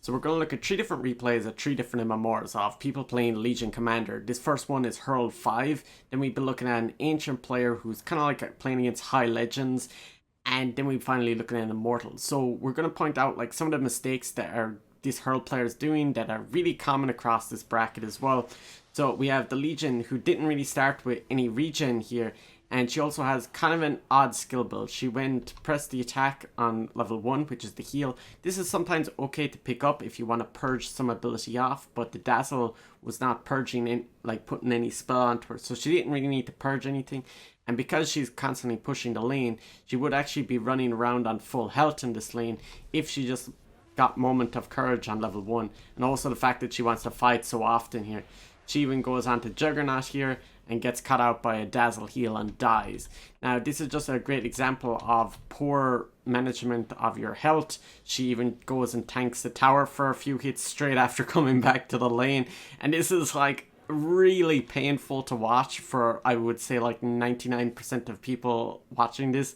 So we're going to look at 3 different replays at 3 different MMRs of people playing Legion Commander. This first one is Hurl 5. Then we've been looking at an ancient player who's kind of like playing against high legends. And then we finally looking at Immortal. So we're going to point out like some of the mistakes that are this Hurl player is doing that are really common across this bracket as well. So we have the Legion who didn't really start with any regen here. And she also has kind of an odd skill build. She went press the attack on level 1, which is the heal. This is sometimes okay to pick up if you want to purge some ability off, but the Dazzle was not purging in, like putting any spell onto her. So she didn't really need to purge anything. And because she's constantly pushing the lane, she would actually be running around on full health in this lane if she just got Moment of Courage on level 1. And also the fact that she wants to fight so often here. She even goes on to Juggernaut here and gets cut out by a Dazzle heal and dies. Now this is just a great example of poor management of your health. She even goes and tanks the tower for a few hits straight after coming back to the lane. And this is like really painful to watch for, I would say, like 99% of people watching this.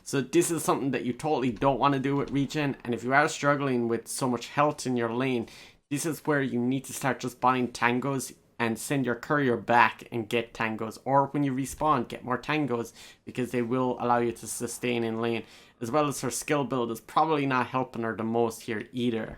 So this is something that you totally don't want to do with regen. And if you are struggling with so much health in your lane, this is where you need to start just buying tangos and send your courier back and get tangos, or when you respawn get more tangos, because they will allow you to sustain in lane, as well as her skill build is probably not helping her the most here either.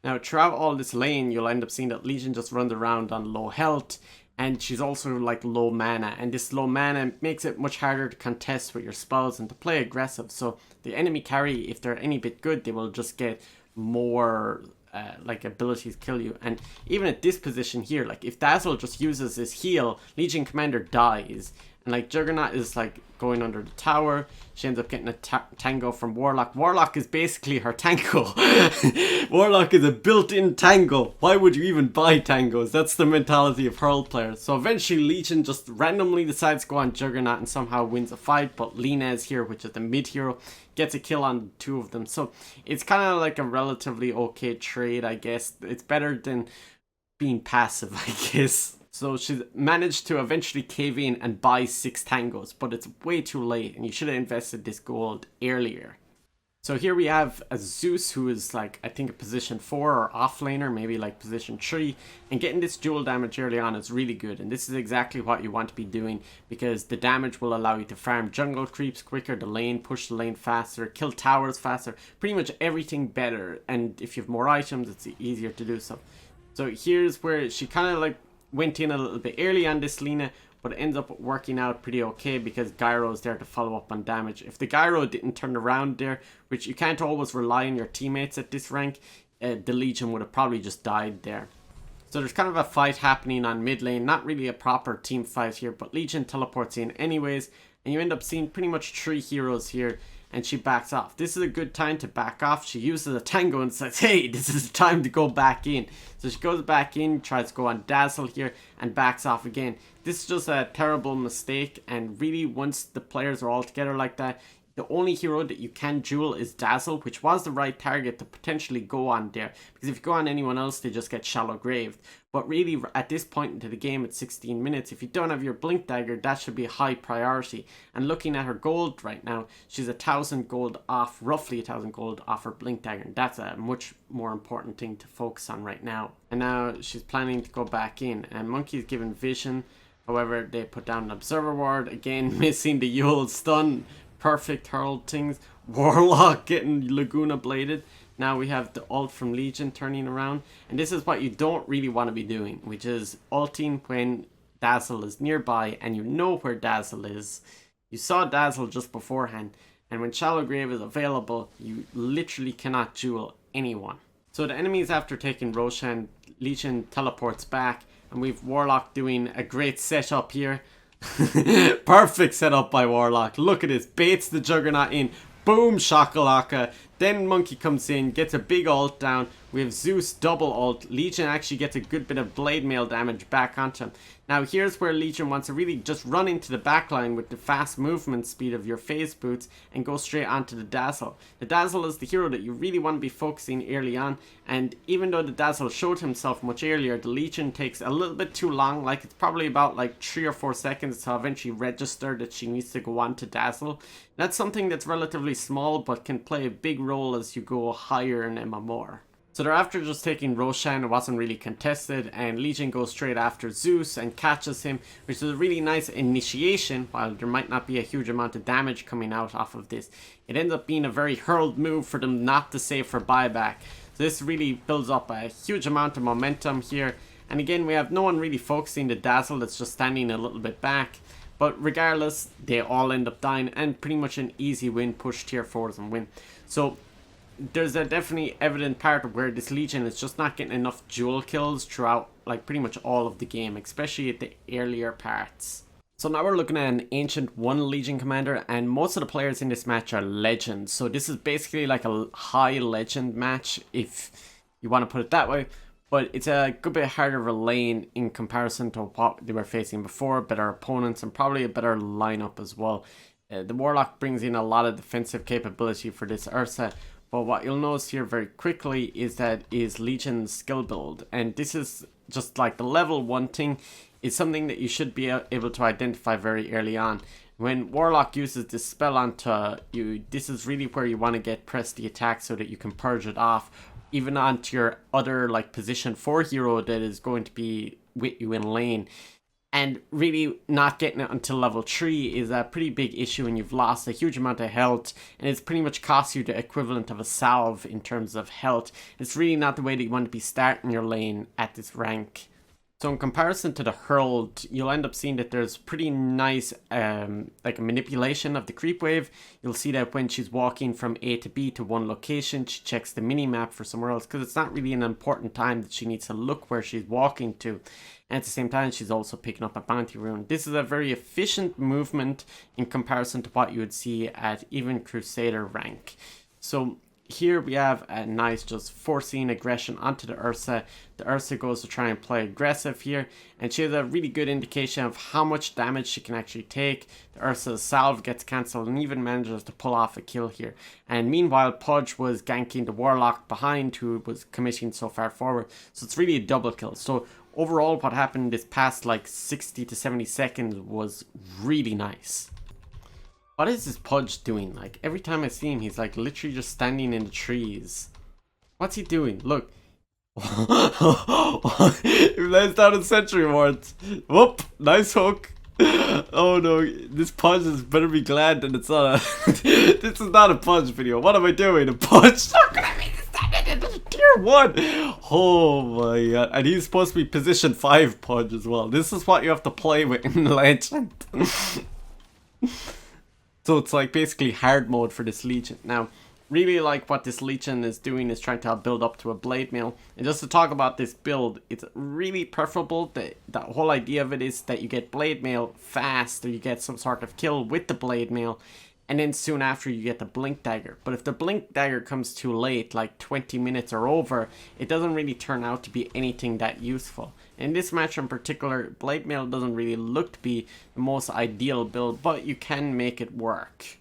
Now throughout all this lane you'll end up seeing that Legion just runs around on low health, and she's also like low mana, and this low mana makes it much harder to contest with your spells and to play aggressive. So the enemy carry, if they're any bit good, they will just get more like abilities kill you. And even at this position here, like if Dazzle just uses his heal, Legion Commander dies, and like Juggernaut is like going under the tower. She ends up getting a tango from Warlock. Warlock is basically her tango. Warlock is a built-in tango. Why would you even buy tangos? That's the mentality of Hurl players. So eventually Legion just randomly decides to go on Juggernaut and somehow wins a fight, but Linez here, which is the mid hero, gets a kill on 2 of them. So it's kind of like a relatively okay trade, I guess. It's better than being passive, I guess. So she's managed to eventually cave in and buy 6 tangos, but it's way too late and you should have invested this gold earlier. So here we have a Zeus who is like, I think a position 4 or offlaner, maybe like position 3, and getting this dual damage early on is really good, and this is exactly what you want to be doing, because the damage will allow you to farm jungle creeps quicker, the lane, push the lane faster, kill towers faster, pretty much everything better, and if you have more items it's easier to do so. So here's where she kind of like went in a little bit early on this Lina, but it ends up working out pretty okay because Gyro's there to follow up on damage. If the Gyro didn't turn around there, which you can't always rely on your teammates at this rank, the Legion would have probably just died there. So there's kind of a fight happening on mid lane, not really a proper team fight here, but Legion teleports in anyways, and you end up seeing pretty much 3 heroes here, and she backs off. This is a good time to back off. She uses a tango and says, hey, this is the time to go back in. So she goes back in, tries to go on Dazzle here, and backs off again. This is just a terrible mistake, and really once the players are all together like that, the only hero that you can duel is Dazzle, which was the right target to potentially go on there. Because if you go on anyone else, they just get shallow graved. But really, at this point into the game at 16 minutes, if you don't have your Blink Dagger, that should be a high priority. And looking at her gold right now, she's 1,000 gold off, roughly 1,000 gold off her Blink Dagger. And that's a much more important thing to focus on right now. And now she's planning to go back in. And Monkey's given Vision. However, they put down an Observer Ward. Again, missing the Yule stun. Perfect hurled things. Warlock getting Laguna bladed. Now we have the ult from Legion turning around, and this is what you don't really want to be doing, which is ulting when Dazzle is nearby and you know where Dazzle is. You saw Dazzle just beforehand, and when Shallow Grave is available, you literally cannot duel anyone. So the enemies, after taking Roshan, Legion teleports back, and we've Warlock doing a great setup here. Perfect setup by Warlock. Look at this. Baits the Juggernaut in. Boom, shakalaka. Then Monkey comes in, gets a big ult down. We have Zeus double ult. Legion actually gets a good bit of blade mail damage back onto him. Now here's where Legion wants to really just run into the backline with the fast movement speed of your phase boots and go straight onto the Dazzle. The Dazzle is the hero that you really want to be focusing early on, and even though the Dazzle showed himself much earlier, the Legion takes a little bit too long. Like it's probably about like 3 or 4 seconds to eventually register that she needs to go on to Dazzle. That's something that's relatively small but can play a big role as you go higher in MMR. So they're after just taking Roshan. It wasn't really contested, and Legion goes straight after Zeus and catches him, which is a really nice initiation. While there might not be a huge amount of damage coming out off of this, it ends up being a very hurled move for them not to save for buyback. So this really builds up a huge amount of momentum here. And again, we have no one really focusing the Dazzle, that's just standing a little bit back. But regardless, they all end up dying, and pretty much an easy win, push tier 4s and win. So there's a definitely evident part of where this Legion is just not getting enough duel kills throughout like pretty much all of the game, especially at the earlier parts. So now we're looking at an Ancient 1 Legion commander, and most of the players in this match are legends. So this is basically like a high legend match, if you want to put it that way. But it's a good bit harder of a lane in comparison to what they were facing before. Better opponents and probably a better lineup as well. The Warlock brings in a lot of defensive capability for this Ursa. But what you'll notice here very quickly is that is Legion's skill build. And this is just like the level 1 thing. It's something that you should be able to identify very early on. When Warlock uses this spell onto you, this is really where you want to get press the attack so that you can purge it off. Even onto your other like position 4 hero that is going to be with you in lane. And really not getting it until level 3 is a pretty big issue, and you've lost a huge amount of health, and it's pretty much cost you the equivalent of a salve in terms of health. It's really not the way that you want to be starting your lane at this rank. So in comparison to the Hurled, you'll end up seeing that there's pretty nice like a manipulation of the creep wave. You'll see that when she's walking from A to B to one location, she checks the mini-map for somewhere else, because it's not really an important time that she needs to look where she's walking to. And at the same time, she's also picking up a bounty rune. This is a very efficient movement in comparison to what you would see at even Crusader rank. So here we have a nice just forcing aggression onto the Ursa. The Ursa goes to try and play aggressive here, and she has a really good indication of how much damage she can actually take. The Ursa's salve gets cancelled and even manages to pull off a kill here. And meanwhile, Pudge was ganking the Warlock behind, who was committing so far forward. So it's really a double kill. So overall, what happened this past like 60 to 70 seconds was really nice. What is this Pudge doing? Like, every time I see him, he's like literally just standing in the trees. What's he doing? Look. He lays down a sentry ward. Whoop! Nice hook. Oh no, this Pudge is better be glad that it's not a... This is not a Pudge video. What am I doing? A Pudge? Look at me standing in the tier 1. Oh my god. And he's supposed to be position 5 Pudge as well. This is what you have to play with in Legend. So it's like basically hard mode for this Legion. Now, really like what this Legion is doing is trying to build up to a blade mail. And just to talk about this build, it's really preferable. The whole idea of it is that you get blade mail fast, or you get some sort of kill with the blade mail, and then soon after you get the blink dagger. But if the blink dagger comes too late, like 20 minutes or over, it doesn't really turn out to be anything that useful. In this match in particular, blade mail doesn't really look to be the most ideal build, but you can make it work.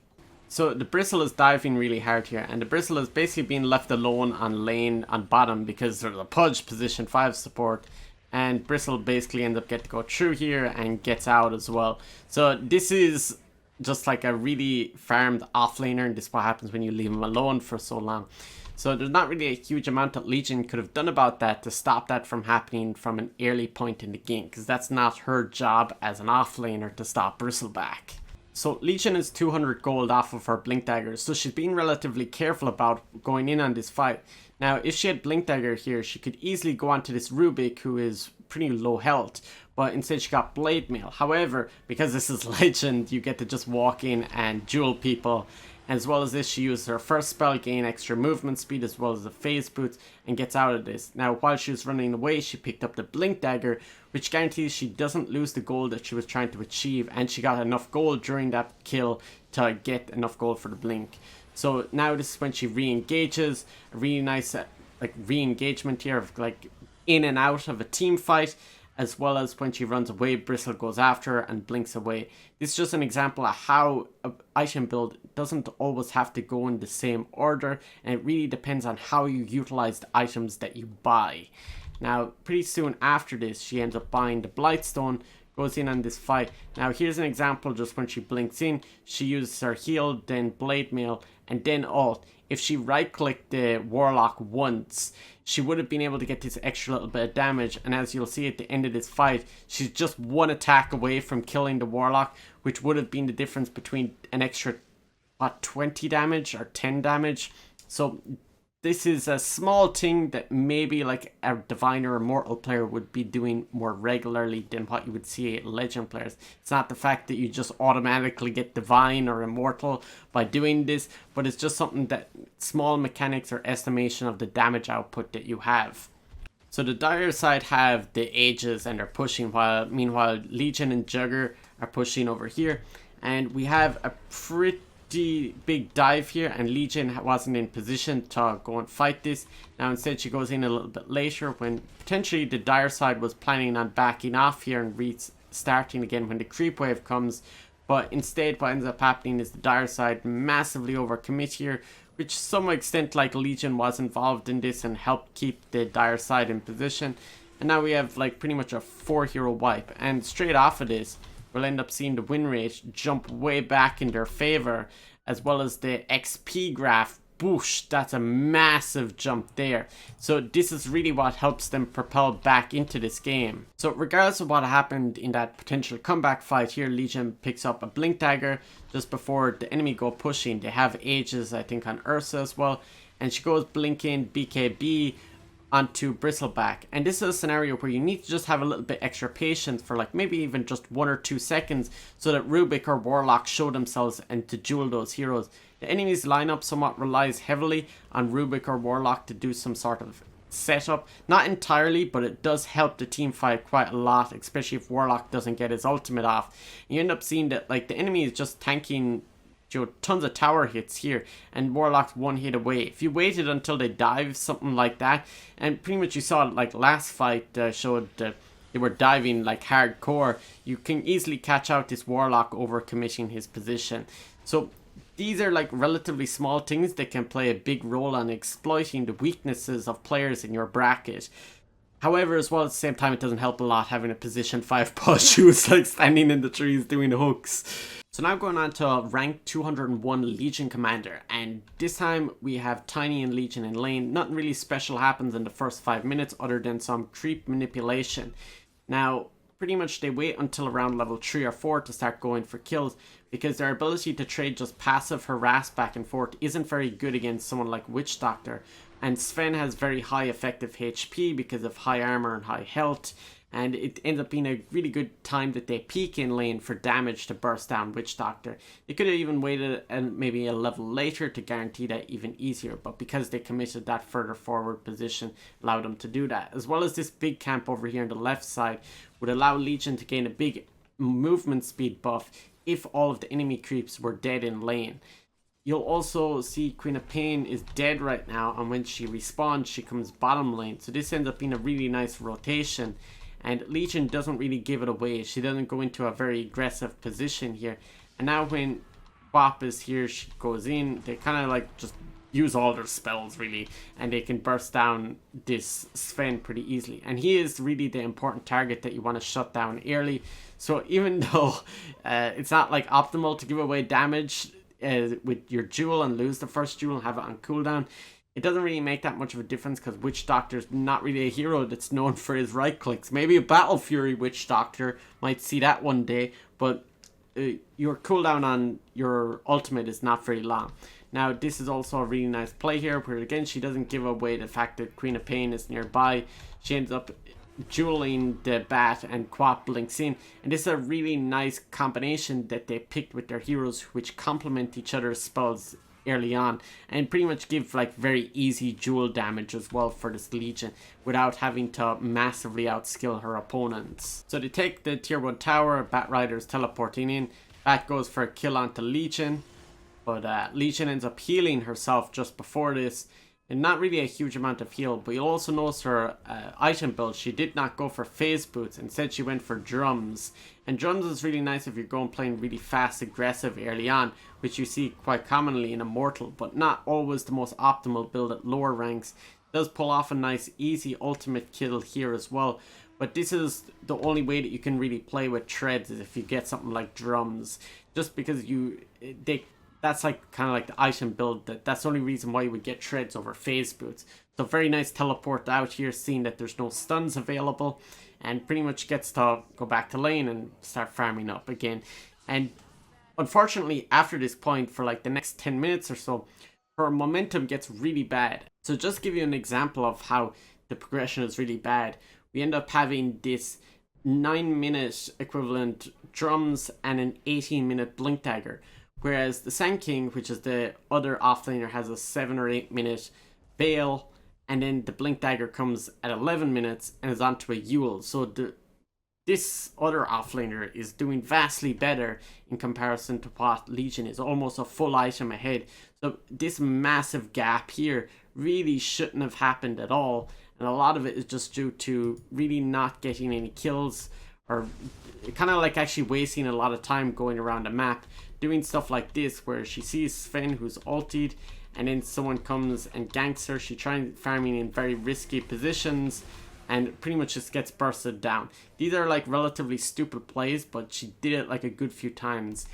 So the Bristle is diving really hard here, and the Bristle is basically being left alone on lane on bottom because there's a Pudge position 5 support, and Bristle basically ends up getting to go through here and gets out as well. So this is just like a really farmed offlaner, and this is what happens when you leave him alone for so long. So there's not really a huge amount that Legion could have done about that to stop that from happening from an early point in the game, because that's not her job as an offlaner to stop Bristleback. So Legion is 200 gold off of her Blink Dagger, so she's being relatively careful about going in on this fight. Now, if she had Blink Dagger here, she could easily go onto this Rubik, who is pretty low health, but instead she got Blade Mail. However, because this is Legend, you get to just walk in and duel people. As well as this, she used her first spell, gain extra movement speed as well as the phase boots, and gets out of this. Now, while she was running away, she picked up the Blink Dagger, which guarantees she doesn't lose the gold that she was trying to achieve, and she got enough gold during that kill to get enough gold for the Blink. So now this is when she re-engages, a really nice like re-engagement here of like in and out of a team fight, as well as when she runs away, Bristle goes after her and blinks away. This is just an example of how an item build doesn't always have to go in the same order, and it really depends on how you utilize the items that you buy. Now, pretty soon after this, she ends up buying the Blightstone, goes in on this fight. Now, here's an example just when she blinks in, she uses her heal, then Blade Mail, and then Alt. If she right clicked the Warlock once, she would have been able to get this extra little bit of damage, and as you'll see at the end of this fight, she's just one attack away from killing the Warlock, which would have been the difference between an extra, what, 20 damage or 10 damage. So this is a small thing that maybe like a Divine or Immortal player would be doing more regularly than what you would see at Legend players. It's not the fact that you just automatically get Divine or Immortal by doing this, but it's just something that small mechanics or estimation of the damage output that you have. So the Dire side have the Ages and they're pushing, while meanwhile Legion and Jugger are pushing over here, and we have a pretty big dive here, and Legion wasn't in position to go and fight this. Now instead she goes in a little bit later when potentially the Dire side was planning on backing off here and restarting again when the creep wave comes, but instead what ends up happening is the Dire side massively overcommit here, which to some extent like Legion was involved in this and helped keep the Dire side in position. And now we have like pretty much a 4-hero wipe, and straight off of this we'll end up seeing the win rate jump way back in their favor, as well as the XP graph. Boosh, that's a massive jump there. So this is really what helps them propel back into this game. So regardless of what happened in that potential comeback fight here, Legion picks up a Blink Dagger just before the enemy go pushing. They have Ages, I think, on Ursa as well, and she goes blinking BKB onto Bristleback. And this is a scenario where you need to just have a little bit extra patience for like maybe even just 1 or 2 seconds so that Rubik or Warlock show themselves and to duel those heroes. The enemy's lineup somewhat relies heavily on Rubik or Warlock to do some sort of setup. Not entirely, but it does help the team fight quite a lot, especially if Warlock doesn't get his ultimate off. You end up seeing that like the enemy is just tanking tons of tower hits here, and Warlock's 1 hit away. If you waited until they dive, something like that, and pretty much you saw like last fight showed they were diving like hardcore, you can easily catch out this Warlock over committing his position. So these are like relatively small things that can play a big role on exploiting the weaknesses of players in your bracket. However, as well, at the same time, it doesn't help a lot having a position 5 push who's like standing in the trees doing the hooks. So now going on to rank 201 Legion Commander, and this time we have Tiny and Legion in lane. Nothing really special happens in the first 5 minutes other than some creep manipulation. Now, pretty much they wait until around level 3 or 4 to start going for kills, because their ability to trade just passive harass back and forth isn't very good against someone like Witch Doctor. And Sven has very high effective HP because of high armor and high health, and it ends up being a really good time that they peek in lane for damage to burst down Witch Doctor. They could have even waited and maybe a level later to guarantee that even easier, but because they committed that further forward position allowed them to do that. As well as this big camp over here on the left side would allow Legion to gain a big movement speed buff if all of the enemy creeps were dead in lane. You'll also see Queen of Pain is dead right now, and when she respawns she comes bottom lane, so this ends up being a really nice rotation, and Legion doesn't really give it away. She doesn't go into a very aggressive position here, and now when Bop is here, she goes in, they kind of like just use all their spells really, and they can burst down this Sven pretty easily, and he is really the important target that you want to shut down early. So even though it's not like optimal to give away damage with your jewel and lose the first jewel and have it on cooldown, it doesn't really make that much of a difference because Witch Doctor's not really a hero that's known for his right clicks. Maybe a Battle Fury Witch Doctor might see that one day, but your cooldown on your ultimate is not very long. Now this is also a really nice play here where again she doesn't give away the fact that Queen of Pain is nearby. She ends up dueling the bat and Quap blinks in, and this is a really nice combination that they picked with their heroes which complement each other's spells early on and pretty much give like very easy duel damage as well for this Legion without having to massively outskill her opponents. So they take the tier 1 tower, Bat Rider's teleporting in, Bat goes for a kill onto Legion, but Legion ends up healing herself just before this, and not really a huge amount of heal, but you'll also notice her item build. She did not go for phase boots, instead she went for drums, and drums is really nice if you're going playing really fast aggressive early on, which you see quite commonly in Immortal, but not always the most optimal build at lower ranks. It does pull off a nice easy ultimate kill here as well, but this is the only way that you can really play with treads is if you get something like drums, just because that's like kind of like the item build. That's the only reason why you would get shreds over phase boots. So very nice teleport out here, seeing that there's no stuns available, and pretty much gets to go back to lane and start farming up again. And unfortunately, after this point, for like the next 10 minutes or so, her momentum gets really bad. So just to give you an example of how the progression is really bad, we end up having this 9-minute equivalent drums and an 18-minute blink dagger. Whereas the Sand King, which is the other offlaner, has a 7 or 8 minute Veil, and then the blink dagger comes at 11 minutes and is onto a Yule. So this other offlaner is doing vastly better in comparison to what Legion is, almost a full item ahead. So this massive gap here really shouldn't have happened at all, and a lot of it is just due to really not getting any kills, or kind of like actually wasting a lot of time going around the map doing stuff like this, where she sees Sven who's ultied, and then someone comes and ganks her. She tries farming in very risky positions and pretty much just gets bursted down. These are like relatively stupid plays, but she did it like a good few times.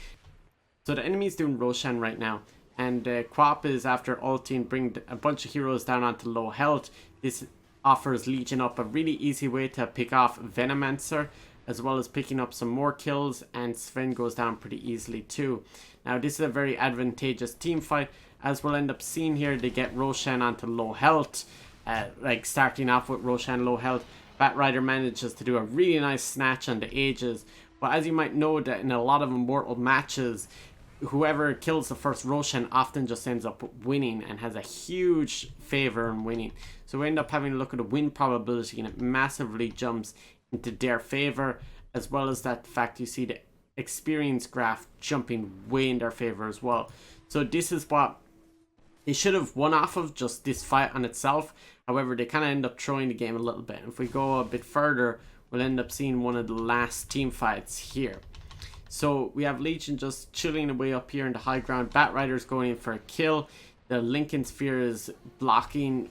So the enemy's doing Roshan right now, and Quap is after ulting, bring a bunch of heroes down onto low health. This offers Legion up a really easy way to pick off Venomancer, as well as picking up some more kills, and Sven goes down pretty easily too. Now this is a very advantageous team fight, as we'll end up seeing here. They get Roshan onto low health, like starting off with Roshan low health. Batrider manages to do a really nice snatch on the Aegis, but as you might know, that in a lot of Immortal matches, whoever kills the first Roshan often just ends up winning and has a huge favor in winning. So we end up having a look at the win probability, and it massively jumps into their favor, as well as that fact you see the experience graph jumping way in their favor as well. So this is what they should have won off of, just this fight on itself. However, they kind of end up throwing the game a little bit. If we go a bit further, we'll end up seeing one of the last team fights here. So we have Legion just chilling away up here in the high ground. Batrider's going in for a kill. The Lincoln Sphere is blocking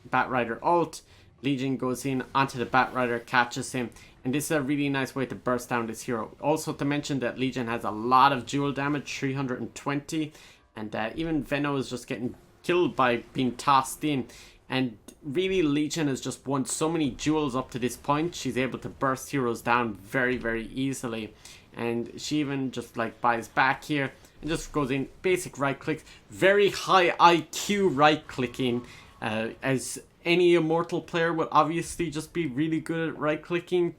Batrider ult. Legion goes in onto the Batrider, catches him, and this is a really nice way to burst down this hero. Also to mention that Legion has a lot of dual damage, 320, and even Veno is just getting killed by being tossed in. And really, Legion has just won so many duels up to this point. She's able to burst heroes down very, very easily, and she even just like buys back here and just goes in, basic right click, very high IQ right clicking, as any Immortal player would obviously just be really good at right clicking.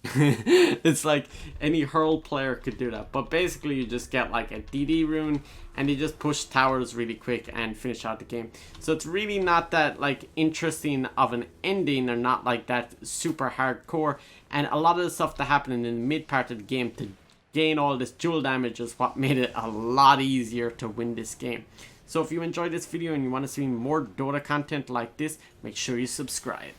It's like any Hurl player could do that, but basically you just get like a DD rune and you just push towers really quick and finish out the game. So it's really not that like interesting of an ending, or not like that super hardcore, and a lot of the stuff that happened in the mid part of the game to gain all this dual damage is what made it a lot easier to win this game. So if you enjoyed this video and you want to see more Dota content like this, make sure you subscribe.